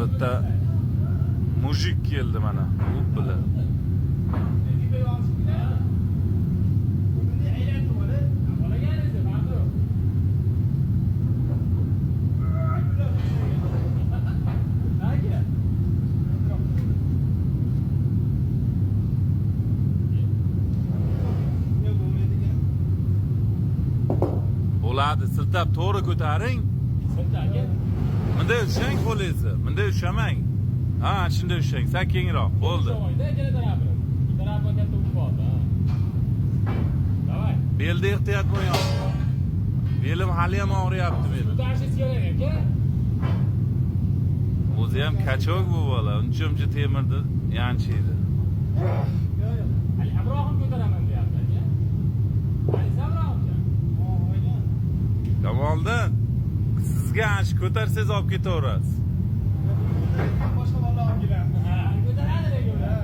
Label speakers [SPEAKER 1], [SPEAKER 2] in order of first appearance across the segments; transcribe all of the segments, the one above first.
[SPEAKER 1] bitta mujik keldi mana. U bilan. Bo'ladi, siltab to'g'ri ko'taring.
[SPEAKER 2] Siltaga.
[SPEAKER 1] Bunday ushlang qo'lingizni. Bunday ushamang. Ha, shunday ushlang. Sal kengroq. Bo'ldi. Belda ehtiyot bo'ling. Belim hali ham og'riyapti mening.
[SPEAKER 2] Ko'tarishingiz kerak aka.
[SPEAKER 1] O'zi ham kachok bu bola. Uncha temirni yanchiydi.
[SPEAKER 2] Ali Abrohim ko'taraman deyapti aka. Ali Abrohimcha.
[SPEAKER 1] Kamoliddin, sizga ancha ko'tarsangiz olib ketaverasiz.
[SPEAKER 3] Boshqa bola olib kelamiz.
[SPEAKER 2] Ha, ko'taradi regular.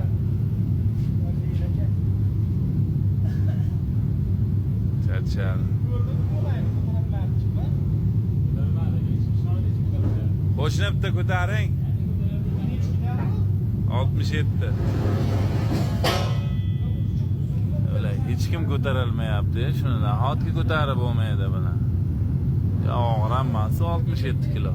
[SPEAKER 1] Charchadi.
[SPEAKER 3] Ko'rdim, bo'laydi, ko'tarilmayapti.
[SPEAKER 2] Ko'tarmadi, ishonadi ko'taradi.
[SPEAKER 1] Qo'shni bitta ko'taring. 67. Öyle hech kim ko'tarolmayapti. Shuni nahotki ko'tarib bo'lmaydi buni. Ya og'ir hammasi 67 kilo.